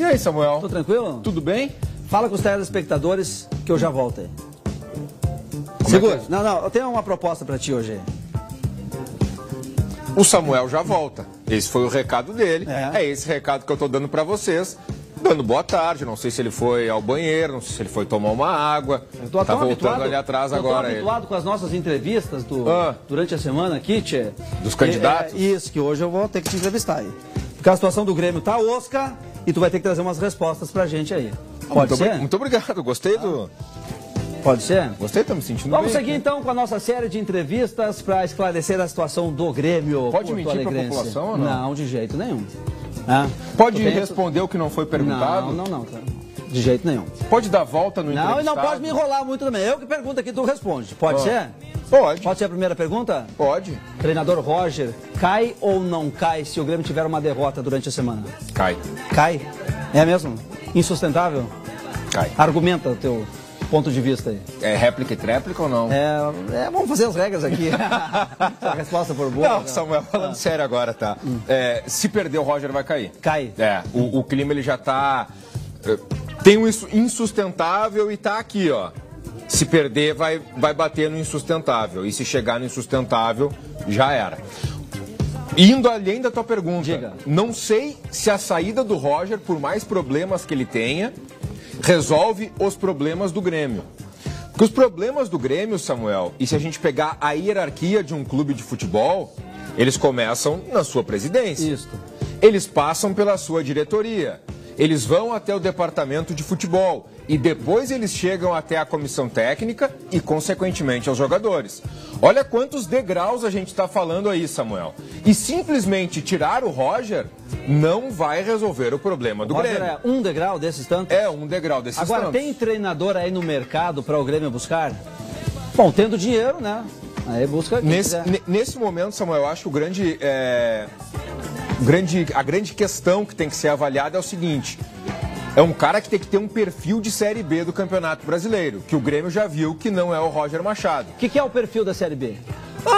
aí, Samuel? Tô tranquilo? Tudo bem? Fala com os telespectadores que eu já volto aí. Segura. Não, eu tenho uma proposta pra ti hoje. O Samuel já volta. Esse foi o recado dele. É. É esse recado que eu tô dando pra vocês. Dando boa tarde. Não sei se ele foi ao banheiro, não sei se ele foi tomar uma água. Eu tô tá tão voltando habituado, ali atrás eu agora. tô habituado com as nossas entrevistas durante a semana aqui, tchê. Dos candidatos? Isso, que hoje eu vou ter que te entrevistar aí. Porque a situação do Grêmio tá osca e tu vai ter que trazer umas respostas pra gente aí. Pode ser? Muito obrigado. Gostei do... Pode ser? Gostei, tô me sentindo Vamos bem. seguir então com a nossa série de entrevistas para esclarecer a situação do Grêmio. Pode Porto mentir pra Alegrense. população ou não? Não, de jeito nenhum. Pode responder o que não foi perguntado? Não, cara. De jeito nenhum. Pode dar volta no entrevistado? Não, e não pode me enrolar muito também. Eu que pergunto aqui, tu responde. Pode ser? Pode. Pode ser a primeira pergunta? Pode. Treinador Roger, cai ou não cai se o Grêmio tiver uma derrota durante a semana? Cai. Cai? É mesmo? Insustentável? Cai. Argumenta o teu ponto de vista aí. É réplica e tréplica ou não? Vamos fazer as regras aqui. A resposta por boa. Não, Samuel, falando sério agora, tá? Se perder, o Roger vai cair. Cai. O clima ele já tá... tem um insustentável e tá aqui, ó. Se perder, vai bater no insustentável. E se chegar no insustentável, já era. Indo além da tua pergunta, diga. Não sei se a saída do Roger, por mais problemas que ele tenha, resolve os problemas do Grêmio. Porque os problemas do Grêmio, Samuel, e se a gente pegar a hierarquia de um clube de futebol, eles começam na sua presidência. Isso. Eles passam pela sua diretoria. Eles vão até o departamento de futebol e depois eles chegam até a comissão técnica e, consequentemente, aos jogadores. Olha quantos degraus a gente está falando aí, Samuel. E simplesmente tirar o Roger não vai resolver o problema do Grêmio. É um degrau desses tantos? É um degrau desses tantos. Agora, tem treinador aí no mercado para o Grêmio buscar? Bom, tendo dinheiro, né? Aí busca quem quiser. Nesse momento, Samuel, eu acho que a grande questão que tem que ser avaliada é o seguinte: é um cara que tem que ter um perfil de Série B do Campeonato Brasileiro, que o Grêmio já viu que não é o Roger Machado. O que é o perfil da Série B?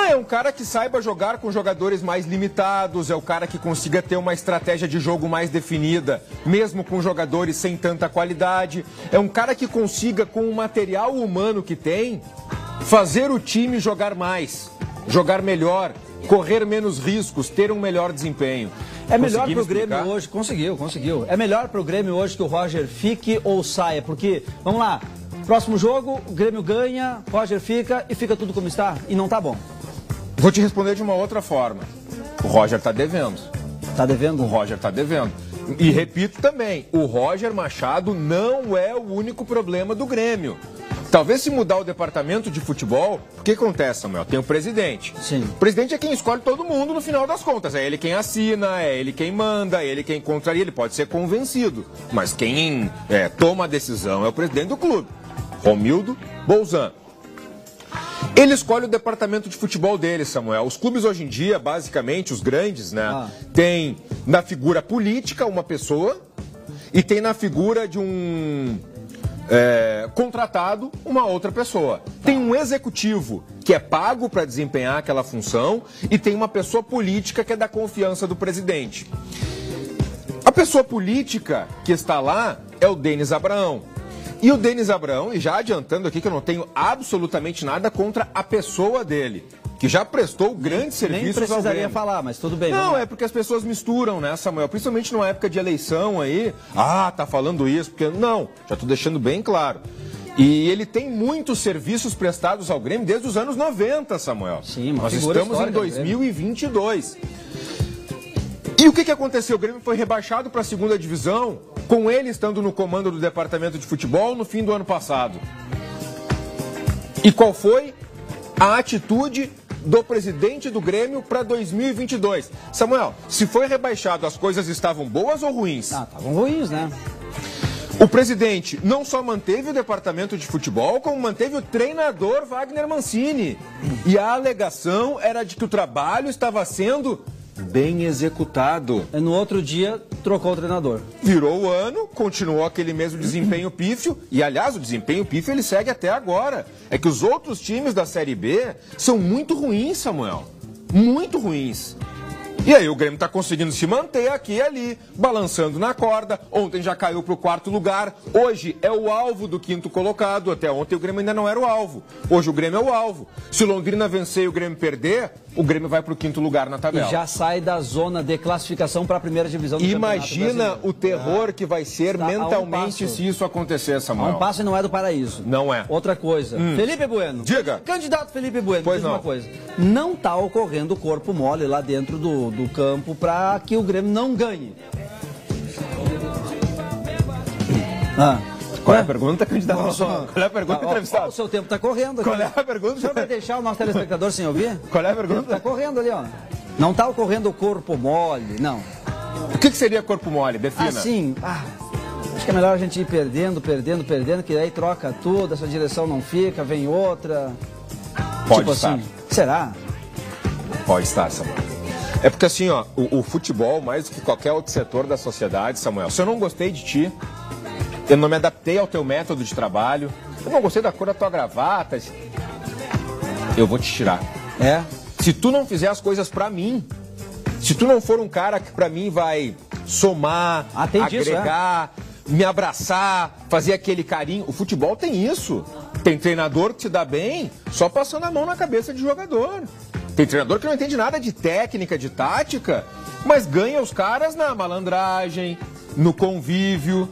É um cara que saiba jogar com jogadores mais limitados, é o cara que consiga ter uma estratégia de jogo mais definida, mesmo com jogadores sem tanta qualidade. É um cara que consiga, com o material humano que tem, fazer o time jogar mais, jogar melhor, correr menos riscos, ter um melhor desempenho. É melhor para o Grêmio hoje, conseguiu. É melhor para o Grêmio hoje que o Roger fique ou saia, porque, vamos lá, próximo jogo, o Grêmio ganha, Roger fica e fica tudo como está, e não tá bom. Vou te responder de uma outra forma. O Roger tá devendo. Tá devendo? O Roger tá devendo. E repito também, o Roger Machado não é o único problema do Grêmio. Talvez se mudar o departamento de futebol, o que acontece, Samuel? Tem o presidente. Sim. O presidente é quem escolhe todo mundo no final das contas. É ele quem assina, é ele quem manda, é ele quem contraria. Ele pode ser convencido. Mas quem toma a decisão é o presidente do clube, Romildo Bolzan. Ele escolhe o departamento de futebol dele, Samuel. Os clubes hoje em dia, basicamente, os grandes, né? Tem na figura política uma pessoa e tem na figura de um... contratado uma outra pessoa. Tem um executivo que é pago para desempenhar aquela função e tem uma pessoa política que é da confiança do presidente. A pessoa política que está lá é o Denis Abraão. E o Denis Abraão, e já adiantando aqui que eu não tenho absolutamente nada contra a pessoa dele, que já prestou grandes serviços ao Grêmio. Nem precisaria falar, mas tudo bem. Não, é porque as pessoas misturam, né, Samuel? Principalmente numa época de eleição aí. Tá falando isso, porque... Não, já tô deixando bem claro. E ele tem muitos serviços prestados ao Grêmio desde os anos 90, Samuel. Sim, nós estamos em 2022. E o que aconteceu? O Grêmio foi rebaixado para a segunda divisão, com ele estando no comando do departamento de futebol no fim do ano passado. E qual foi a atitude do presidente do Grêmio para 2022? Samuel, se foi rebaixado, as coisas estavam boas ou ruins? Estavam ruins, né? O presidente não só manteve o departamento de futebol, como manteve o treinador Wagner Mancini. E a alegação era de que o trabalho estava sendo bem executado. E no outro dia, trocou o treinador. Virou o ano, continuou aquele mesmo desempenho pífio. E, aliás, o desempenho pífio ele segue até agora. É que os outros times da Série B são muito ruins, Samuel. Muito ruins. E aí o Grêmio está conseguindo se manter aqui e ali, balançando na corda. Ontem já caiu para o 4º lugar. Hoje é o alvo do 5º colocado. Até ontem o Grêmio ainda não era o alvo. Hoje o Grêmio é o alvo. Se o Londrina vencer e o Grêmio perder, o Grêmio vai para o 5º lugar na tabela. E já sai da zona de classificação para a primeira divisão do Imagina o terror que vai ser mentalmente se isso acontecer, Samuel. Um passo e não é do paraíso. Não é. Outra coisa. Felipe Bueno. Diga. Candidato Felipe Bueno, pois diz não. uma coisa. Não está ocorrendo corpo mole lá dentro do campo para que o Grêmio não ganhe. Qual é a pergunta, candidato? Qual é a pergunta, entrevistado? O seu tempo está correndo. Qual é a pergunta? O senhor vai deixar o nosso telespectador sem ouvir? Qual é a pergunta? Está correndo ali, ó. Não está ocorrendo corpo mole, não. O que seria corpo mole? Defina. Assim, acho que é melhor a gente ir perdendo, que aí troca tudo, essa direção não fica, vem outra. Pode tipo estar. Assim, será? Pode estar, Samuel. É porque assim, ó, o futebol, mais do que qualquer outro setor da sociedade, Samuel, se eu não gostei de ti, eu não me adaptei ao teu método de trabalho, eu não gostei da cor da tua gravata, eu vou te tirar. É? Se tu não fizer as coisas pra mim, se tu não for um cara que pra mim vai somar, agregar, me abraçar, fazer aquele carinho, o futebol tem isso. Tem treinador que te dá bem só passando a mão na cabeça de jogador. Tem treinador que não entende nada de técnica, de tática, mas ganha os caras na malandragem, no convívio.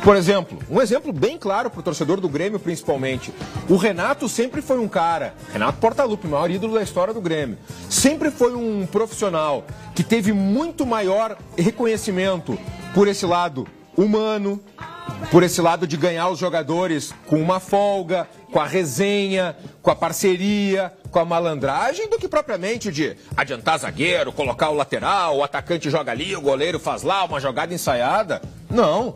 Por exemplo, um exemplo bem claro para o torcedor do Grêmio, principalmente. O Renato sempre foi um cara, Renato Portaluppi, o maior ídolo da história do Grêmio, sempre foi um profissional que teve muito maior reconhecimento por esse lado humano, por esse lado de ganhar os jogadores com uma folga, com a resenha, com a parceria, com a malandragem, do que propriamente de adiantar zagueiro, colocar o lateral, o atacante joga ali, o goleiro faz lá uma jogada ensaiada. Não.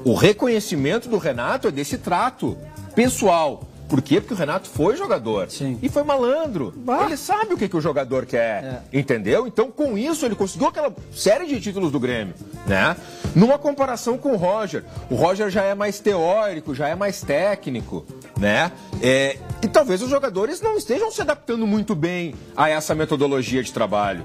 O reconhecimento do Renato é desse trato pessoal. Por quê? Porque o Renato foi jogador. Sim. E foi malandro. Ele sabe o que o jogador quer. Entendeu? Então, com isso, ele conseguiu aquela série de títulos do Grêmio, né? Numa comparação com o Roger já é mais teórico, já é mais técnico, né? E talvez os jogadores não estejam se adaptando muito bem a essa metodologia de trabalho.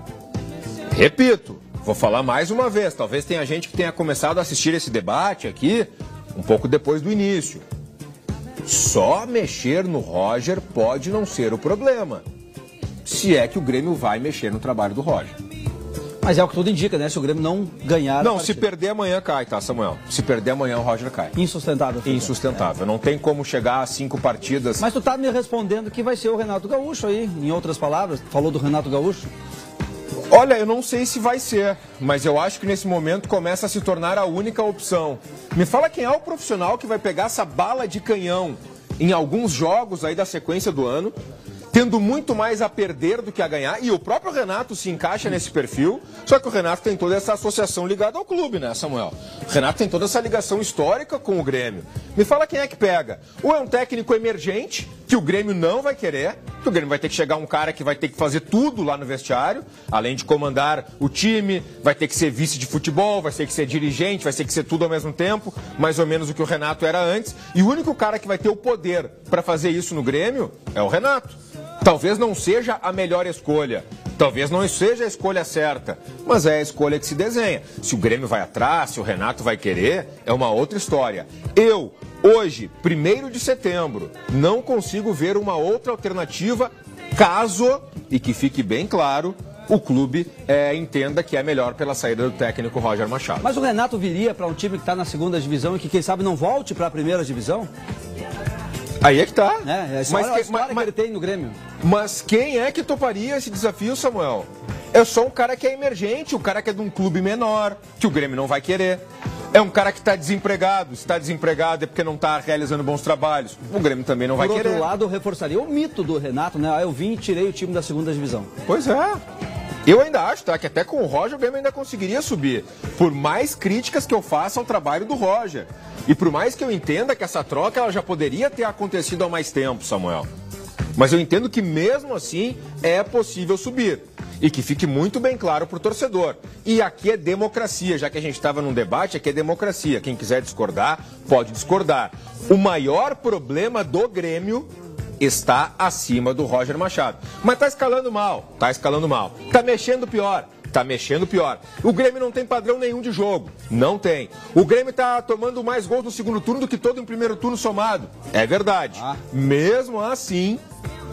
Repito, vou falar mais uma vez, talvez tenha gente que tenha começado a assistir esse debate aqui um pouco depois do início. Só mexer no Roger pode não ser o problema, se é que o Grêmio vai mexer no trabalho do Roger. Mas é o que tudo indica, né? Se o Grêmio não ganhar... Não, se perder amanhã cai, tá, Samuel? Se perder amanhã o Roger cai. Insustentável. Filho. Insustentável. Não tem como chegar a 5 partidas... Mas tu tá me respondendo que vai ser o Renato Gaúcho aí, em outras palavras. Falou do Renato Gaúcho? Olha, eu não sei se vai ser, mas eu acho que nesse momento começa a se tornar a única opção. Me fala quem é o profissional que vai pegar essa bala de canhão em alguns jogos aí da sequência do ano, tendo muito mais a perder do que a ganhar, e o próprio Renato se encaixa nesse perfil, só que o Renato tem toda essa associação ligada ao clube, né, Samuel? O Renato tem toda essa ligação histórica com o Grêmio. Me fala quem é que pega. Ou é um técnico emergente, que o Grêmio não vai querer, que o Grêmio vai ter que chegar um cara que vai ter que fazer tudo lá no vestiário, além de comandar o time, vai ter que ser vice de futebol, vai ter que ser dirigente, vai ter que ser tudo ao mesmo tempo, mais ou menos o que o Renato era antes, e o único cara que vai ter o poder para fazer isso no Grêmio é o Renato. Talvez não seja a melhor escolha, talvez não seja a escolha certa, mas é a escolha que se desenha. Se o Grêmio vai atrás, se o Renato vai querer, é uma outra história. Eu, hoje, 1º de setembro, não consigo ver uma outra alternativa caso, e que fique bem claro, o clube entenda que é melhor pela saída do técnico Roger Machado. Mas o Renato viria para um time que está na 2ª divisão e que, quem sabe, não volte para a 1ª divisão? Aí é que tá. É a história que ele tem no Grêmio. Mas quem é que toparia esse desafio, Samuel? É só um cara que é emergente, um cara que é de um clube menor, que o Grêmio não vai querer. É um cara que está desempregado. Se está desempregado é porque não está realizando bons trabalhos. O Grêmio também não vai querer. Por outro lado, eu reforçaria o mito do Renato, né? Eu vim e tirei o time da 2ª divisão. Pois é. Eu ainda acho, tá, que até com o Roger o Grêmio ainda conseguiria subir. Por mais críticas que eu faça ao trabalho do Roger. E por mais que eu entenda que essa troca ela já poderia ter acontecido há mais tempo, Samuel. Mas eu entendo que mesmo assim é possível subir. E que fique muito bem claro para o torcedor. E aqui é democracia, já que a gente estava num debate, aqui é democracia. Quem quiser discordar, pode discordar. O maior problema do Grêmio está acima do Roger Machado. Mas tá escalando mal, tá escalando mal. Tá mexendo pior, tá mexendo pior. O Grêmio não tem padrão nenhum de jogo. Não tem. O Grêmio tá tomando mais gols no segundo turno do que todo em primeiro turno somado. É verdade. Mesmo assim,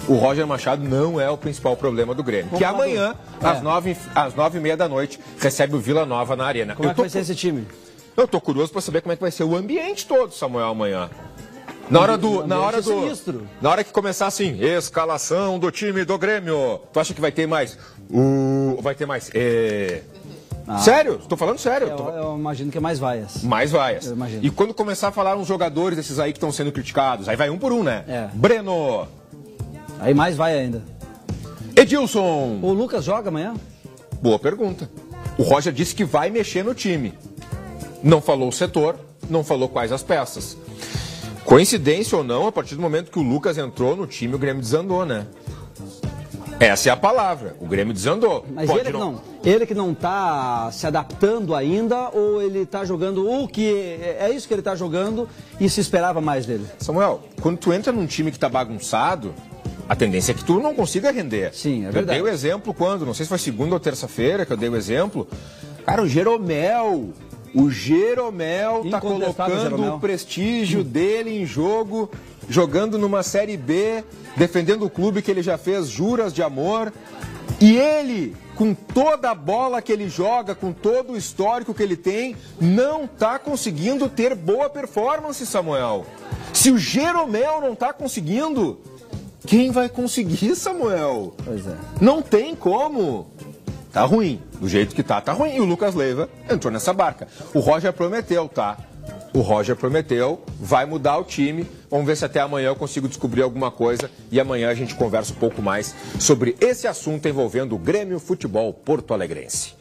o Roger Machado não é o principal problema do Grêmio. Que amanhã, às 9h30 da noite, recebe o Vila Nova na Arena. Como é que vai ser esse time? Eu tô curioso para saber como é que vai ser o ambiente todo, Samuel, amanhã. Na hora que começar assim, escalação do time do Grêmio. Tu acha que vai ter mais? Vai ter mais. Sério? Tô falando sério. Eu imagino que é mais vaias. Mais vaias. Eu imagino. E quando começar a falar uns jogadores desses aí que estão sendo criticados, aí vai um por um, né? É. Breno. Aí mais vai ainda. Edilson. O Lucas joga amanhã? Boa pergunta. O Roger disse que vai mexer no time. Não falou o setor, não falou quais as peças. Coincidência ou não, a partir do momento que o Lucas entrou no time, o Grêmio desandou, né? Essa é a palavra. O Grêmio desandou. Mas ele que não tá se adaptando ainda, ou ele tá jogando o que é isso que ele tá jogando e se esperava mais dele? Samuel, quando tu entra num time que tá bagunçado, a tendência é que tu não consiga render. Sim, é verdade. Eu dei o exemplo quando, não sei se foi segunda ou terça-feira que eu dei o exemplo. Cara, o Jeromel tá colocando o prestígio dele em jogo, jogando numa Série B, defendendo o clube que ele já fez juras de amor. E ele, com toda a bola que ele joga, com todo o histórico que ele tem, não tá conseguindo ter boa performance, Samuel. Se o Jeromel não tá conseguindo, quem vai conseguir, Samuel? Pois é. Não tem como. Tá ruim. Do jeito que tá ruim. E o Lucas Leiva entrou nessa barca. O Roger prometeu, tá? O Roger prometeu, vai mudar o time. Vamos ver se até amanhã eu consigo descobrir alguma coisa. E amanhã a gente conversa um pouco mais sobre esse assunto envolvendo o Grêmio Futebol Porto Alegrense.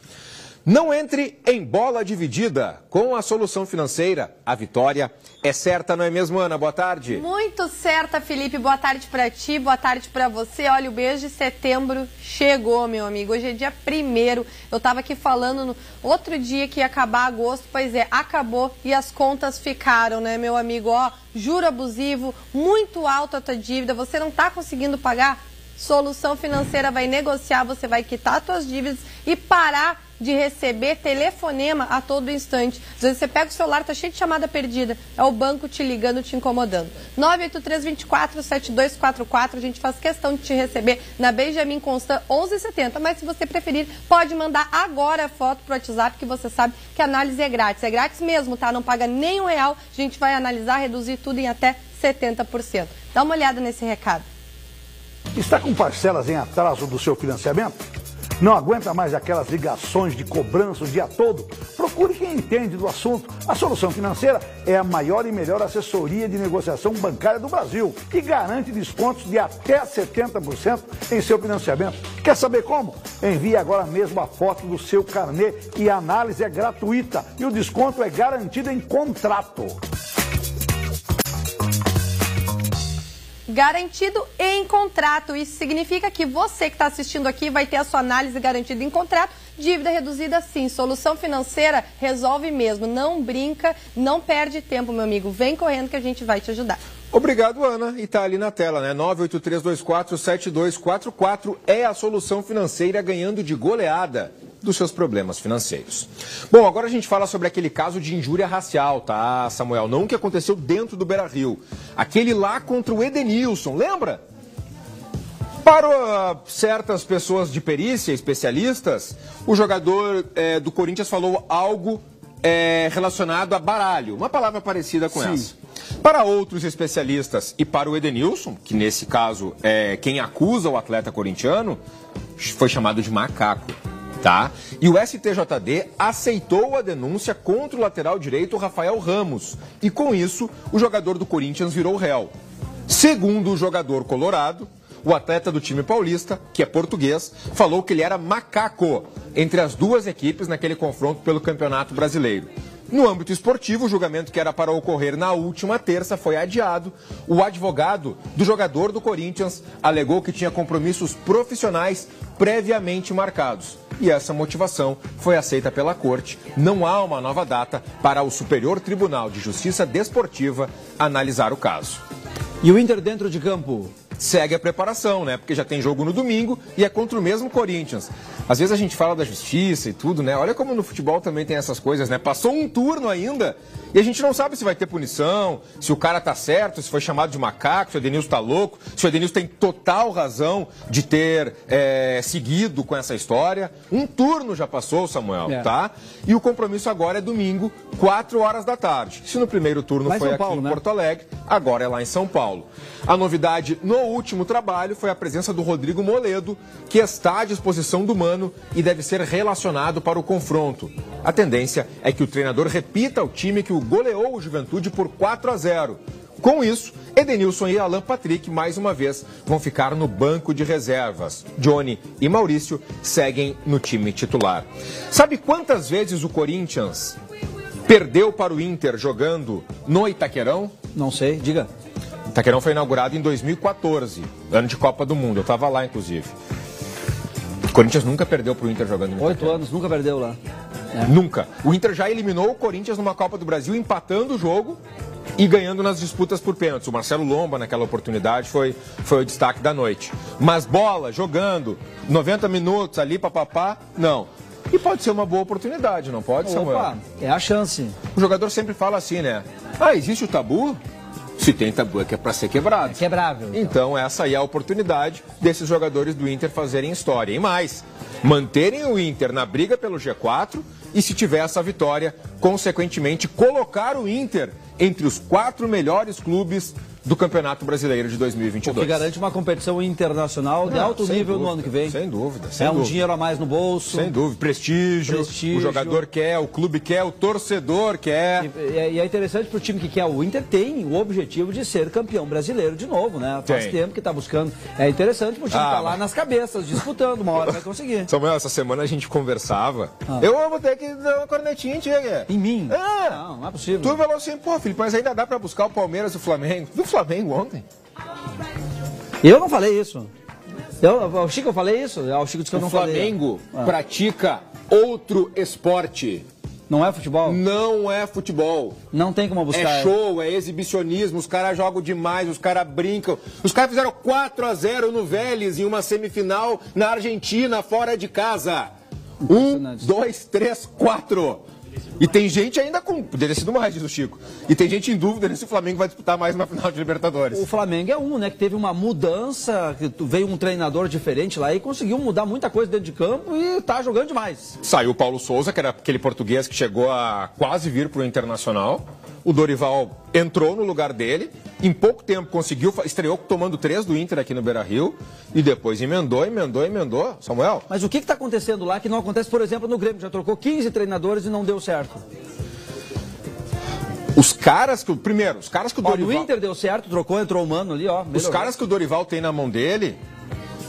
Não entre em bola dividida. Com a Solução Financeira, a vitória é certa, não é mesmo, Ana? Boa tarde. Muito certa, Felipe. Boa tarde pra ti, boa tarde pra você. Olha, o mês de setembro chegou, meu amigo. Hoje é dia 1º. Eu tava aqui falando no outro dia que ia acabar agosto. Pois é, acabou e as contas ficaram, né, meu amigo? Ó, juro abusivo, muito alta a tua dívida. Você não tá conseguindo pagar? Solução Financeira vai negociar, você vai quitar as tuas dívidas e parar de receber telefonema a todo instante. Às vezes você pega o celular, tá cheio de chamada perdida. É o banco te ligando, te incomodando. 983-24-7244. A gente faz questão de te receber na Benjamin Constant 1170. Mas se você preferir, pode mandar agora a foto pro WhatsApp, que você sabe que a análise é grátis. É grátis mesmo, tá? Não paga nem R$1. A gente vai analisar, reduzir tudo em até 70%. Dá uma olhada nesse recado. Está com parcelas em atraso do seu financiamento? Não aguenta mais aquelas ligações de cobrança o dia todo? Procure quem entende do assunto. A Solução Financeira é a maior e melhor assessoria de negociação bancária do Brasil e garante descontos de até 70% em seu financiamento. Quer saber como? Envie agora mesmo a foto do seu carnê e a análise é gratuita e o desconto é garantido em contrato. Garantido em contrato. Isso significa que você que está assistindo aqui vai ter a sua análise garantida em contrato. Dívida reduzida sim. Solução Financeira resolve mesmo. Não brinca, não perde tempo, meu amigo. Vem correndo que a gente vai te ajudar. Obrigado, Ana. E tá ali na tela, né? 983247244 é a Solução Financeira ganhando de goleada dos seus problemas financeiros. Bom, agora a gente fala sobre aquele caso de injúria racial, tá, Samuel? Não o que aconteceu dentro do Beira-Rio. Aquele lá contra o Edenilson, lembra? Para certas pessoas de perícia, especialistas, o jogador do Corinthians falou algo relacionado a baralho, uma palavra parecida com essa. Para outros especialistas e para o Edenilson, que nesse caso é quem acusa o atleta corintiano, foi chamado de macaco. Tá? E o STJD aceitou a denúncia contra o lateral direito Rafael Ramos. E com isso, o jogador do Corinthians virou réu. Segundo o jogador colorado, o atleta do time paulista, que é português, falou que ele era macaco entre as duas equipes naquele confronto pelo Campeonato Brasileiro. No âmbito esportivo, o julgamento que era para ocorrer na última terça foi adiado. O advogado do jogador do Corinthians alegou que tinha compromissos profissionais previamente marcados. E essa motivação foi aceita pela corte. Não há uma nova data para o Superior Tribunal de Justiça Desportiva analisar o caso. E o Inter dentro de campo? segue a preparação, né? Porque já tem jogo no domingo e é contra o mesmo Corinthians. Às vezes a gente fala da justiça e tudo, né? Olha como no futebol também tem essas coisas, né? Passou um turno ainda e a gente não sabe se vai ter punição, se o cara tá certo, se foi chamado de macaco, se o Edenilson tá louco, se o Edenilson tem total razão de ter seguido com essa história. Um turno já passou, Samuel, tá? E o compromisso agora é domingo, 4 horas da tarde. Se no primeiro turno lá foi São aqui Paulo, em né? Porto Alegre, agora é lá em São Paulo. A novidade no último trabalho foi a presença do Rodrigo Moledo, que está à disposição do Mano e deve ser relacionado para o confronto. A tendência é que o treinador repita o time que o goleou o Juventude por 4-0. Com isso, Edenilson e Alan Patrick, mais uma vez, vão ficar no banco de reservas. Johnny e Maurício seguem no time titular. Sabe quantas vezes o Corinthians perdeu para o Inter jogando no Itaquerão? Não sei, diga. Itaquerão foi inaugurado em 2014, ano de Copa do Mundo. Eu estava lá, inclusive. O Corinthians nunca perdeu para o Inter jogando no Itaquerão. 8 anos, nunca perdeu lá. Nunca. O Inter já eliminou o Corinthians numa Copa do Brasil, empatando o jogo e ganhando nas disputas por pênaltis. O Marcelo Lomba, naquela oportunidade, foi o destaque da noite. Mas bola, jogando, 90 minutos ali, papapá, não. E pode ser uma boa oportunidade, não pode, Samuel? Opa, é a chance. O jogador sempre fala assim, né? Ah, existe o tabu? Se tem tabu é que é pra ser quebrado. É quebrável. Então essa aí é a oportunidade desses jogadores do Inter fazerem história. E mais, manterem o Inter na briga pelo G4 e, se tiver essa vitória, consequentemente colocar o Inter entre os 4 melhores clubes do Campeonato Brasileiro de 2022. O que garante uma competição internacional de alto nível no ano que vem. Sem dúvida. Um dinheiro a mais no bolso. Sem dúvida. Prestígio. O jogador quer, o clube quer, o torcedor quer. E é interessante para o time que quer. O Inter tem o objetivo de ser campeão brasileiro de novo, né? Faz tempo que está buscando. É interessante para o time estar lá nas cabeças, disputando. Uma hora vai conseguir. Samuel, essa semana a gente conversava. Eu vou ter que dar uma cornetinha, Tia. Em mim? Não é possível. Tu falou assim, pô, Felipe, mas ainda dá para buscar o Palmeiras e o Flamengo. Viu o Flamengo ontem? Eu não falei isso. O Chico, eu falei isso? O Chico disse que eu não falei. O Flamengo pratica outro esporte. Não é futebol? Não é futebol. Não tem como buscar. É show, é exibicionismo, os caras jogam demais, os caras brincam. Os caras fizeram 4-0 no Vélez em uma semifinal na Argentina, fora de casa. 1, 2, 3, 4. E tem gente ainda com... Poderia ter sido mais, diz o Chico. E tem gente em dúvida se o Flamengo vai disputar mais uma final de Libertadores. O Flamengo é né? Que teve uma mudança, que veio um treinador diferente lá e conseguiu mudar muita coisa dentro de campo e tá jogando demais. Saiu o Paulo Souza, que era aquele português que chegou a quase vir pro Internacional. O Dorival entrou no lugar dele. Em pouco tempo conseguiu, estreou tomando 3 do Inter aqui no Beira-Rio. E depois emendou. Samuel? Mas o que está acontecendo lá que não acontece, por exemplo, no Grêmio? Já trocou 15 treinadores e não deu certo. Os caras que o Dorival... No Inter deu certo, trocou, entrou o Mano ali, ó. Os caras que o Dorival tem na mão dele,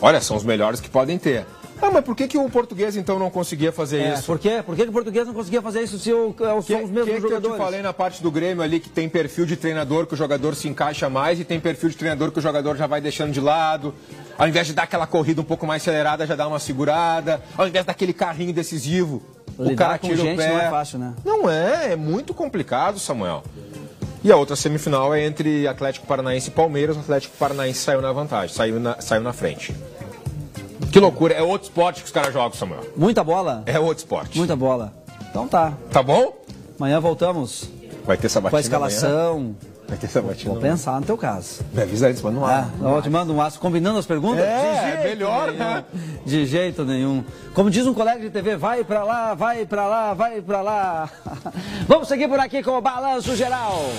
olha, são os melhores que podem ter. Ah, mas por que o português então não conseguia fazer isso? Por quê? Por que o português não conseguia fazer isso se são os mesmos jogadores? Que eu te falei na parte do Grêmio ali que tem perfil de treinador que o jogador se encaixa mais e tem perfil de treinador que o jogador já vai deixando de lado. Ao invés de dar aquela corrida um pouco mais acelerada, já dá uma segurada. Ao invés daquele carrinho decisivo, o cara tira o pé. Não é fácil, né? Não é muito complicado, Samuel. E a outra semifinal é entre Atlético Paranaense e Palmeiras. O Atlético Paranaense saiu na vantagem, saiu na frente. Que loucura, é outro esporte que os caras jogam, Samuel. Muita bola? É outro esporte. Muita bola. Então tá. Tá bom? Amanhã voltamos. Vai ter sabatina. Com a escalação. Vai ter sabatina. Vou pensar no teu caso. Me avisa antes, manda um ar. Eu te mando um aço. Combinando as perguntas? É melhor, né? De jeito nenhum. Como diz um colega de TV, vai pra lá, vai pra lá, vai pra lá. Vamos seguir por aqui com o Balanço Geral.